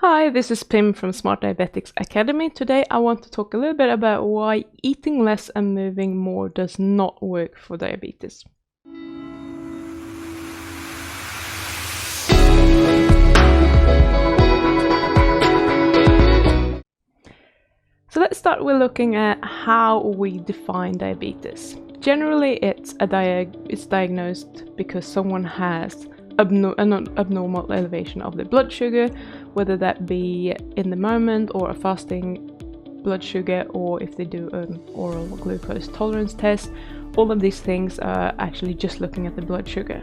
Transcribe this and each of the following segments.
Hi, this is Pim from Smart Diabetics Academy. Today I want to talk a little bit about why eating less and moving more does not work for diabetes. So let's start with looking at how we define diabetes. Generally, it's diagnosed because someone has an abnormal elevation of the blood sugar, whether that be in the moment or a fasting blood sugar, or if they do an oral glucose tolerance test. All of these things are actually just looking at the blood sugar.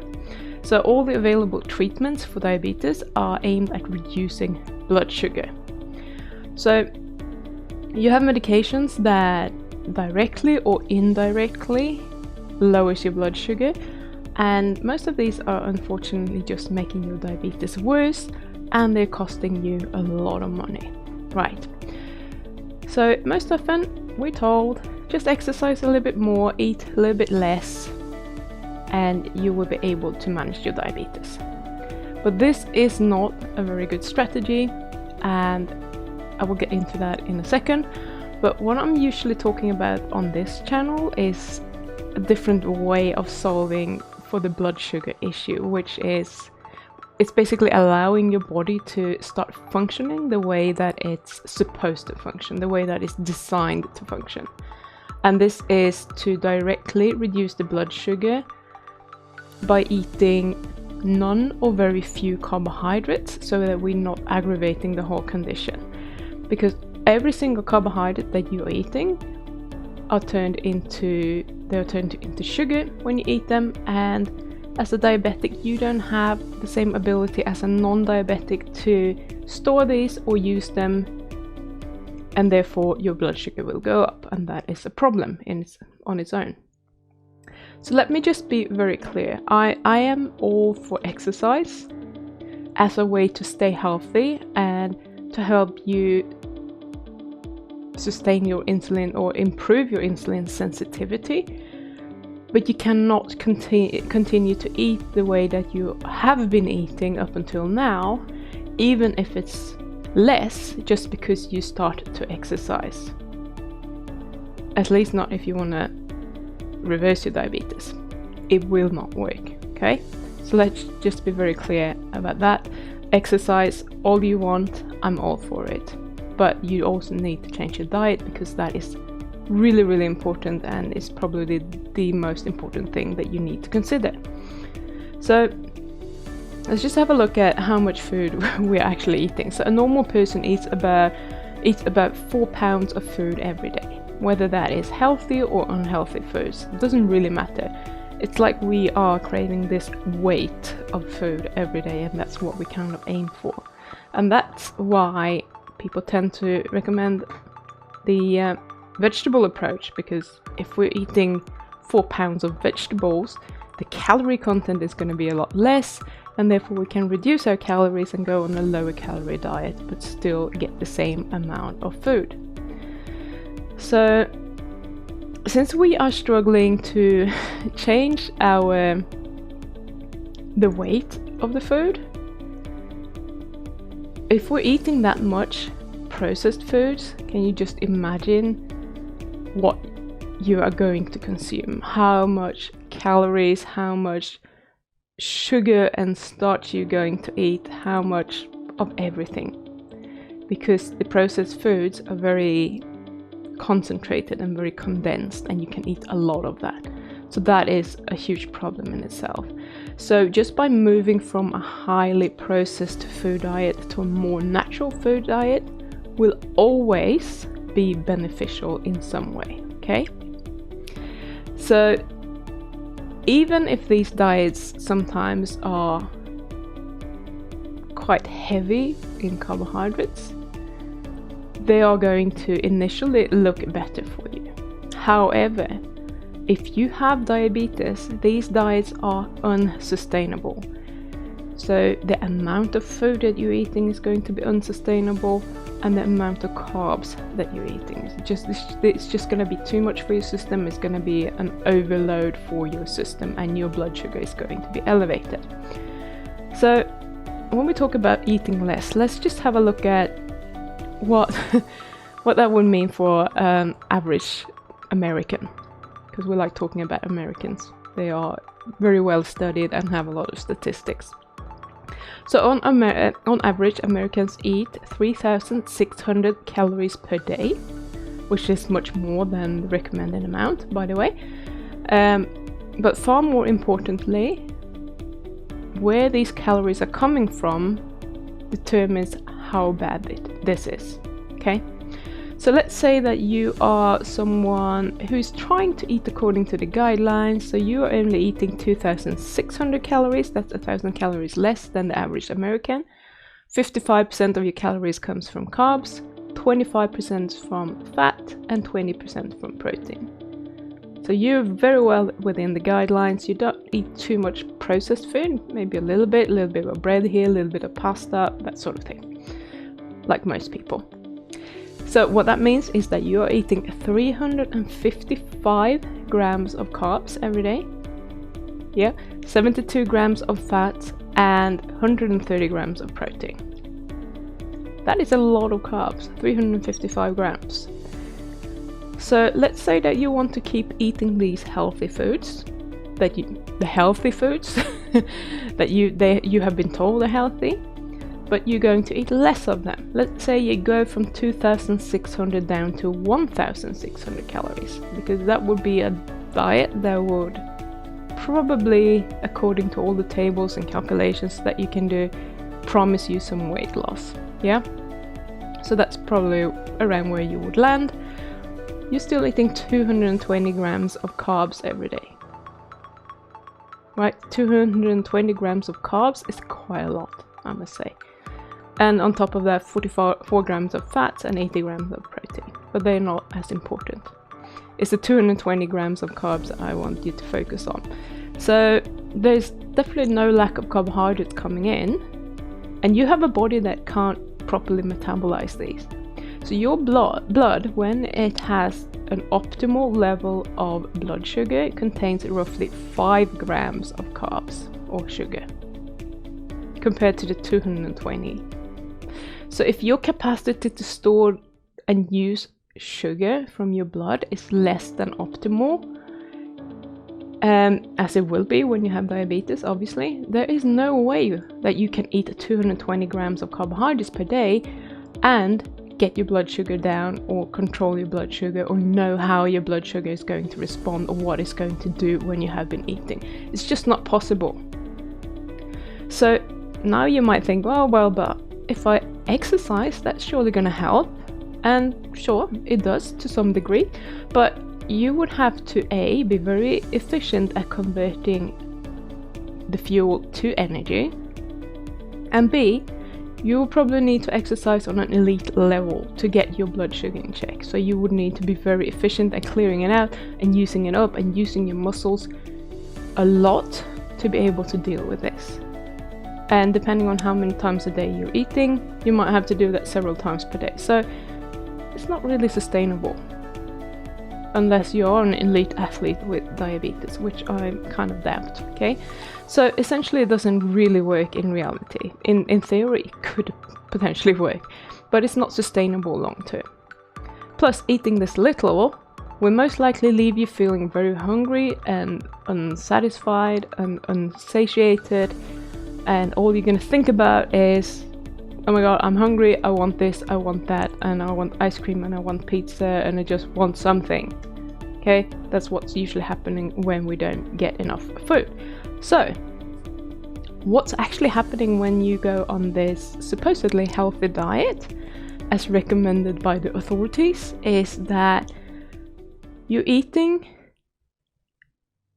So all the available treatments for diabetes are aimed at reducing blood sugar. So you have medications that directly or indirectly lowers your blood sugar, and most of these are unfortunately just making your diabetes worse, and they're costing you a lot of money, right? So most often we're told just exercise a little bit more, eat a little bit less, and you will be able to manage your diabetes. But this is not a very good strategy, and I will get into that in a second. But what I'm usually talking about on this channel is a different way of solving for the blood sugar issue, which is it's basically allowing your body to start functioning the way that it's supposed to function, the way that it's designed to function. And this is to directly reduce the blood sugar by eating none or very few carbohydrates, so that we're not aggravating the whole condition. Because every single carbohydrate that you are eating are turned into sugar when you eat them, and as a diabetic you don't have the same ability as a non-diabetic to store these or use them, and therefore your blood sugar will go up, and that is a problem on its own. So let me just be very clear. I am all for exercise as a way to stay healthy and to help you sustain your insulin or improve your insulin sensitivity, but you cannot continue to eat the way that you have been eating up until now, even if it's less, just because you start to exercise. At least not if you want to reverse your diabetes. It will not work, okay? So let's just be very clear about that. Exercise all you want, I'm all for it. But you also need to change your diet, because that is really, really important, and is probably the most important thing that you need to consider. So let's just have a look at how much food we're actually eating. So a normal person eats about 4 pounds of food every day, whether that is healthy or unhealthy foods. It doesn't really matter. It's like we are craving this weight of food every day, and that's what we kind of aim for. And that's why people tend to recommend the vegetable approach, because if we're eating 4 pounds of vegetables, the calorie content is going to be a lot less, and therefore we can reduce our calories and go on a lower calorie diet but still get the same amount of food. So since we are struggling to change the weight of the food, if we're eating that much processed foods, can you just imagine what you are going to consume? How much calories, how much sugar and starch you're going to eat, how much of everything. Because the processed foods are very concentrated and very condensed, and you can eat a lot of that. So that is a huge problem in itself. So just by moving from a highly processed food diet to a more natural food diet will always be beneficial in some way, okay? So even if these diets sometimes are quite heavy in carbohydrates, they are going to initially look better for you. However, if you have diabetes, these diets are unsustainable. So the amount of food that you're eating is going to be unsustainable, and the amount of carbs that you're eating it's just going to be too much for your system. It's going to be an overload for your system, and your blood sugar is going to be elevated. So when we talk about eating less, let's just have a look at what what that would mean for average American, because we like talking about Americans. They are very well studied and have a lot of statistics. So on average, Americans eat 3,600 calories per day, which is much more than the recommended amount, by the way. But far more importantly, where these calories are coming from determines how bad this is. Okay? So let's say that you are someone who is trying to eat according to the guidelines, so you are only eating 2,600 calories, that's 1,000 calories less than the average American. 55% of your calories comes from carbs, 25% from fat, and 20% from protein. So you're very well within the guidelines. You don't eat too much processed food, maybe a little bit of bread here, a little bit of pasta, that sort of thing, like most people. So what that means is that you are eating 355 grams of carbs every day, 72 grams of fat, and 130 grams of protein. That is a lot of carbs, 355 grams. So let's say that you want to keep eating these healthy foods, that you have been told are healthy, but you're going to eat less of them. Let's say you go from 2,600 down to 1,600 calories, because that would be a diet that would probably, according to all the tables and calculations that you can do, promise you some weight loss. Yeah? So that's probably around where you would land. You're still eating 220 grams of carbs every day. Right? 220 grams of carbs is quite a lot, I must say. And on top of that, 44 grams of fat and 80 grams of protein. But they're not as important. It's the 220 grams of carbs that I want you to focus on. So there's definitely no lack of carbohydrates coming in. And you have a body that can't properly metabolize these. So your blood, when it has an optimal level of blood sugar, contains roughly 5 grams of carbs or sugar, compared to the 220. So if your capacity to store and use sugar from your blood is less than optimal, as it will be when you have diabetes, obviously, there is no way that you can eat 220 grams of carbohydrates per day and get your blood sugar down, or control your blood sugar, or know how your blood sugar is going to respond, or what it's going to do when you have been eating. It's just not possible. So now you might think, well, but if I exercise, that's surely going to help. And sure, it does to some degree, but you would have to A, be very efficient at converting the fuel to energy, and B, you will probably need to exercise on an elite level to get your blood sugar in check. So you would need to be very efficient at clearing it out and using it up and using your muscles a lot to be able to deal with this. And depending on how many times a day you're eating, you might have to do that several times per day. So it's not really sustainable unless you are an elite athlete with diabetes, which I kind of doubt, okay? So essentially it doesn't really work in reality. In theory it could potentially work, but it's not sustainable long term. Plus, eating this little will most likely leave you feeling very hungry and unsatisfied and unsatiated, and all you're gonna think about is, oh my god, I'm hungry, I want this, I want that, and I want ice cream, and I want pizza, and I just want something. Okay, that's what's usually happening when we don't get enough food. So, what's actually happening when you go on this supposedly healthy diet, as recommended by the authorities, is that you're eating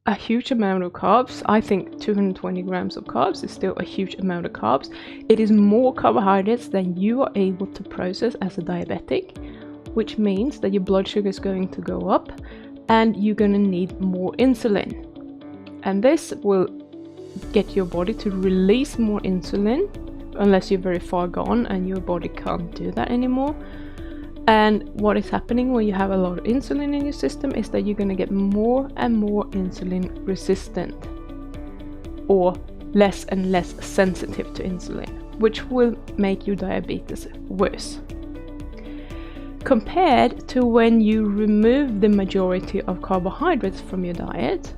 a huge amount of carbs. I think 220 grams of carbs is still a huge amount of carbs. It is more carbohydrates than you are able to process as a diabetic, which means that your blood sugar is going to go up and you're going to need more insulin. And this will get your body to release more insulin, unless you're very far gone and your body can't do that anymore. And what is happening when you have a lot of insulin in your system is that you're going to get more and more insulin resistant, or less and less sensitive to insulin, which will make your diabetes worse. Compared to when you remove the majority of carbohydrates from your diet,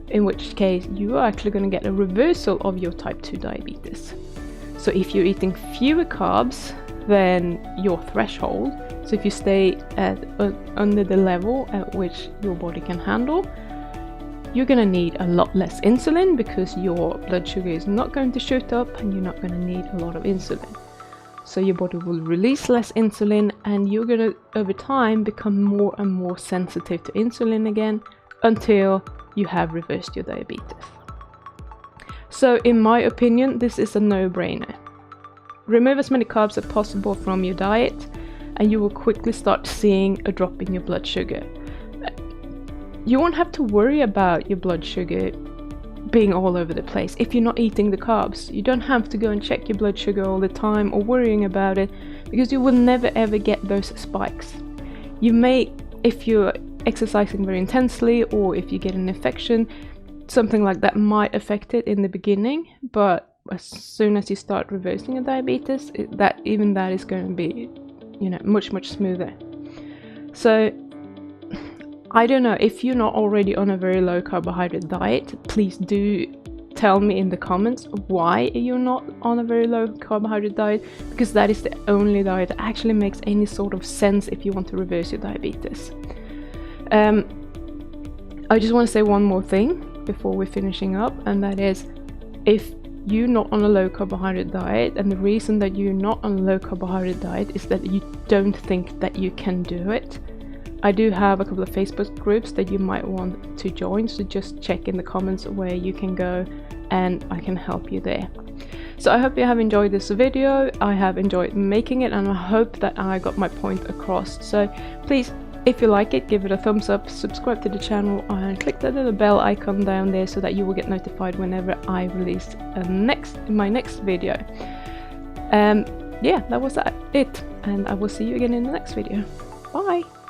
in which case you are actually going to get a reversal of your type 2 diabetes. So if you're eating fewer carbs than your threshold, so if you stay at under the level at which your body can handle, you're going to need a lot less insulin because your blood sugar is not going to shoot up and you're not going to need a lot of insulin. So your body will release less insulin and you're going to, over time, become more and more sensitive to insulin again until you have reversed your diabetes. So in my opinion, this is a no-brainer. Remove as many carbs as possible from your diet and you will quickly start seeing a drop in your blood sugar. You won't have to worry about your blood sugar being all over the place if you're not eating the carbs. You don't have to go and check your blood sugar all the time or worrying about it, because you will never ever get those spikes. You may, if you're exercising very intensely or if you get an infection, something like that might affect it in the beginning, but as soon as you start reversing your diabetes, that is going to be, much smoother. So I don't know, if you're not already on a very low carbohydrate diet, please do tell me in the comments why you're not on a very low carbohydrate diet, because that is the only diet that actually makes any sort of sense if you want to reverse your diabetes. I just want to say one more thing before we're finishing up, and that is, if you're not on a low carbohydrate diet, and the reason that you're not on a low carbohydrate diet is that you don't think that you can do it, I do have a couple of Facebook groups that you might want to join, so just check in the comments where you can go and I can help you there. So I hope you have enjoyed this video. I have enjoyed making it and I hope that I got my point across. So please, if you like it, give it a thumbs up, subscribe to the channel and click the little bell icon down there so that you will get notified whenever I release my next video. Yeah, that was it, and I will see you again in the next video. Bye!